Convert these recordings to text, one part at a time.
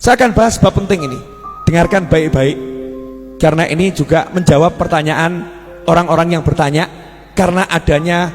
Saya akan bahas bab penting ini. Dengarkan baik-baik, karena ini juga menjawab pertanyaan orang-orang yang bertanya, karena adanya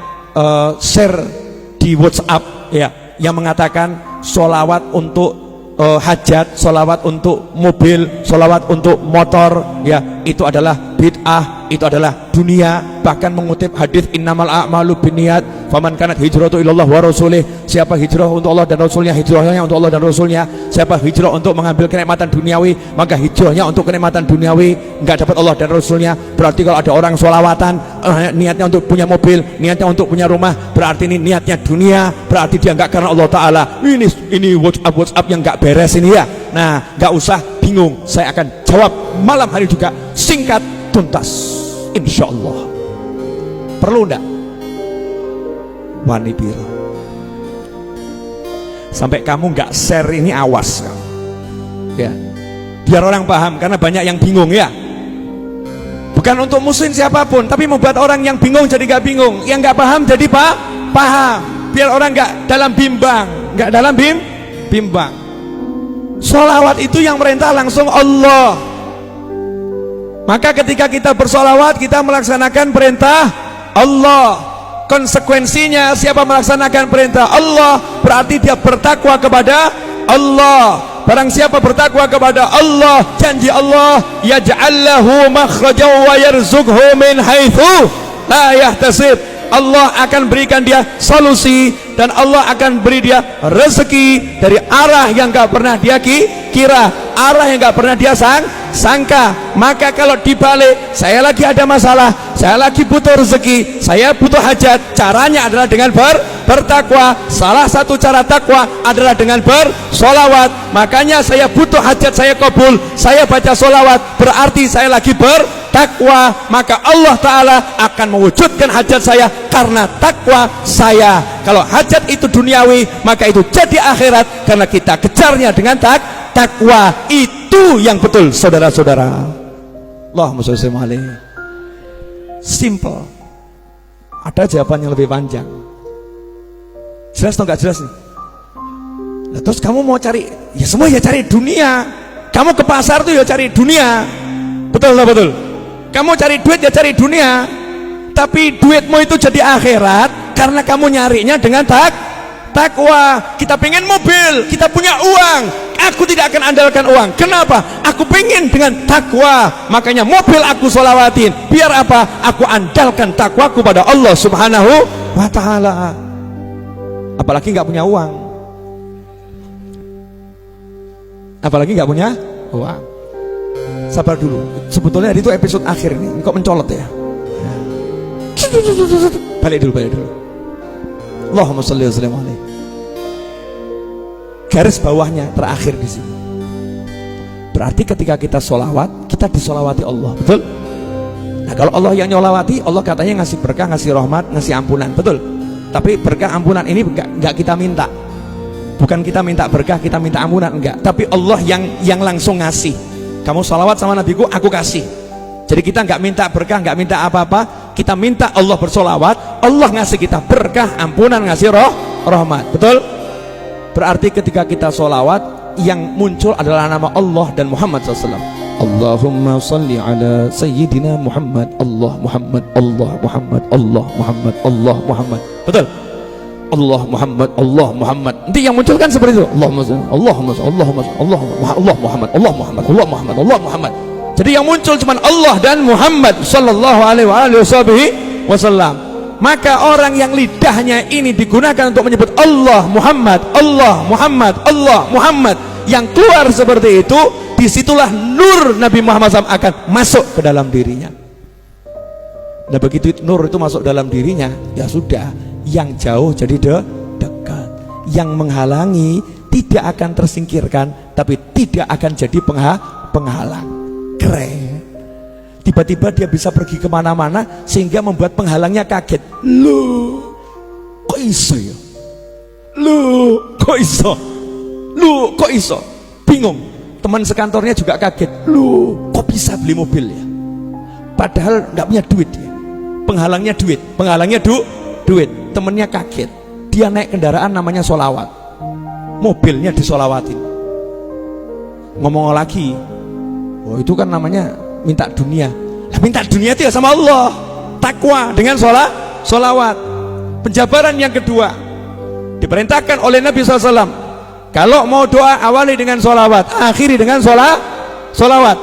share di WhatsApp ya, yang mengatakan sholawat untuk hajat, sholawat untuk mobil, sholawat untuk motor ya, itu adalah bid'ah, itu adalah dunia. Bahkan mengutip hadis innamal a'malu binniyat faman kanat hijratu ilallah wa rasulih, siapa hijrah untuk Allah dan Rasulnya, hijrahnya untuk Allah dan Rasulnya. Siapa hijrah untuk mengambil kenikmatan duniawi, maka hijrahnya untuk kenikmatan duniawi, enggak dapat Allah dan Rasulnya. Berarti kalau ada orang sholawatan niatnya untuk punya mobil, niatnya untuk punya rumah, berarti ini niatnya dunia, berarti dia enggak karena Allah Ta'ala. Ini WhatsApp yang enggak beres ini ya. Nah, enggak usah bingung, saya akan jawab malam hari juga, singkat tuntas insyaallah. Perlu enggak? Wani biru. Sampai kamu enggak share ini, awas kamu. Ya. Biar orang paham, karena banyak yang bingung ya. Bukan untuk muslim siapapun, tapi membuat orang yang bingung jadi enggak bingung, yang enggak paham jadi paham. Biar orang enggak dalam bimbang, enggak dalam bimbang. Sholawat itu yang merintah langsung Allah. Maka ketika kita bersolawat, kita melaksanakan perintah Allah. Konsekuensinya, siapa melaksanakan perintah Allah, berarti dia bertakwa kepada Allah. Barang siapa bertakwa kepada Allah, janji Allah, yaj'al lahu makhrajan wa yarzuqhu min haitsu la yahtasib. Allah akan berikan dia solusi, dan Allah akan beri dia rezeki dari arah yang gak pernah dia kira, arah yang gak pernah dia sangka. Maka kalau dibalik, saya lagi ada masalah, saya lagi butuh rezeki, saya butuh hajat, caranya adalah dengan bertakwa. Salah satu cara takwa adalah dengan bersolawat. Makanya saya butuh hajat, saya kabul, saya baca solawat, berarti saya lagi bertakwa. Maka Allah Ta'ala akan mewujudkan hajat saya karena takwa saya. Kalau hajat itu duniawi, maka itu jadi akhirat, karena kita kejarnya dengan takwa. Itu yang betul, saudara-saudara. Allahumma sholli alaihi. Simple. Ada jawaban yang lebih panjang. Jelas atau enggak jelas nih? Nah, terus kamu mau cari, ya semua ya cari dunia. Kamu ke pasar tuh ya cari dunia. Betul atau betul? Kamu cari duit ya cari dunia. Tapi duitmu itu jadi akhirat karena kamu nyarinya dengan takwa. Kita pengen mobil, kita punya uang, aku tidak akan andalkan uang. Kenapa? Aku pengen dengan takwa, makanya mobil aku sholawatin. Biar apa? Aku andalkan takwaku pada Allah Subhanahu wa Ta'ala. Apalagi nggak punya uang, apalagi nggak punya uang. Sabar dulu, sebetulnya itu episode akhir ini. Kok mencolot ya? Balik dulu. Allahumma sholli wa sallim alaihi. Garis bawahnya terakhir di sini. Berarti ketika kita sholawat, kita disolawati Allah, betul? Nah, kalau Allah yang nyolawati, Allah katanya ngasih berkah, ngasih rahmat, ngasih ampunan, betul? Tapi berkah ampunan ini enggak kita minta. Bukan kita minta berkah, kita minta ampunan, enggak. Tapi Allah yang langsung ngasih. Kamu sholawat sama nabiku, aku kasih. Jadi kita enggak minta berkah, enggak minta apa-apa. Kita minta Allah bersolawat, Allah ngasih kita berkah, ampunan, ngasih rahmat, betul? Berarti ketika kita sholawat, yang muncul adalah nama Allah dan Muhammad SAW. Allahumma salli ala Sayyidina Muhammad. Allah Muhammad, Allah Muhammad, Allah Muhammad, Allah Muhammad. Betul? Allah Muhammad, Allah Muhammad. Nanti yang muncul kan seperti itu. Allahumma salli, Allahumma salli, Allahumma salli, Allah Muhammad, Allah Muhammad, Allah Muhammad, Allah Muhammad. Jadi yang muncul cuma Allah dan Muhammad sallallahu alaihi wasallam. Maka orang yang lidahnya ini digunakan untuk menyebut Allah Muhammad, Allah Muhammad, Allah Muhammad, yang keluar seperti itu, disitulah nur Nabi Muhammad SAW akan masuk ke dalam dirinya. Nah, begitu nur itu masuk dalam dirinya, ya sudah, yang jauh jadi dekat, yang menghalangi tidak akan tersingkirkan, tapi tidak akan jadi penghalang. Keren. Tiba-tiba dia bisa pergi kemana-mana sehingga membuat penghalangnya kaget. Loh, kok iso ya? Loh, kok iso? Loh, kok iso? Bingung. Teman sekantornya juga kaget. Loh, kok bisa beli mobil ya? Padahal nggak punya duit ya. Penghalangnya duit, penghalangnya duit. Temennya kaget. Dia naik kendaraan namanya sholawat. Mobilnya disolawatin. ngomong lagi, oh itu kan namanya minta dunia. Nah, minta dunia itu ya sama Allah. Takwa dengan sholawat. Penjabaran yang kedua diperintahkan oleh Nabi SAW, kalau mau doa awali dengan sholawat, akhiri dengan sholawat.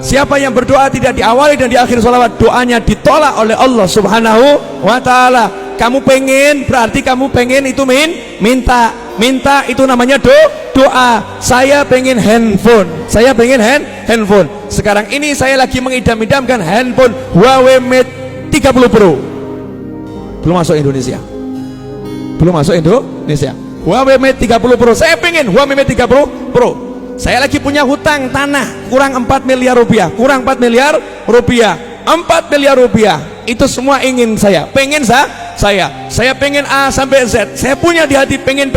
Siapa yang berdoa tidak diawali dan diakhiri sholawat, doanya ditolak oleh Allah Subhanahu wa ta'ala. Kamu pengen, berarti kamu pengen itu minta itu namanya doa. Saya pengen handphone, sekarang ini saya lagi mengidam-idamkan handphone Huawei Mate 30 Pro. Belum masuk Indonesia. Huawei Mate 30 Pro. Saya pengen Huawei Mate 30 Pro. Saya lagi punya hutang tanah kurang 4 miliar rupiah. 4 miliar rupiah. Itu semua ingin saya. Saya pengen A sampai Z. Saya punya di hati pengen.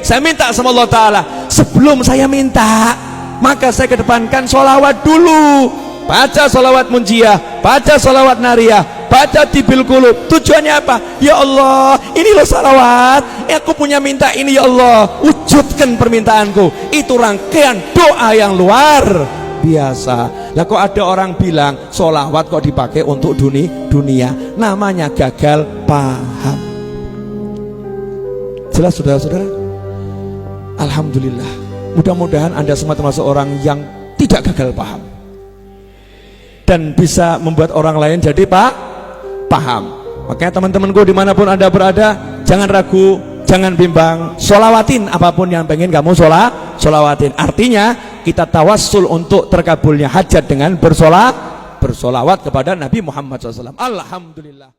Saya minta sama Allah Ta'ala. Sebelum saya minta, maka saya kedepankan sholawat dulu. Baca sholawat munjiah, baca sholawat nariyah, baca tibil qulub. Tujuannya apa? Ya Allah, ini loh sholawat, aku punya minta ini ya Allah, wujudkan permintaanku. Itu rangkaian doa yang luar biasa. Lah kok ada orang bilang sholawat kok dipakai untuk dunia, namanya gagal paham. Jelas saudara-saudara? Alhamdulillah, mudah-mudahan Anda semua termasuk orang yang tidak gagal paham dan bisa membuat orang lain jadi paham. Makanya teman-temanku dimanapun Anda berada, jangan ragu, jangan bimbang, sholawatin apapun yang pengen kamu sholawatin. Artinya kita tawassul untuk terkabulnya hajat dengan bersolawat kepada Nabi Muhammad SAW. Alhamdulillah.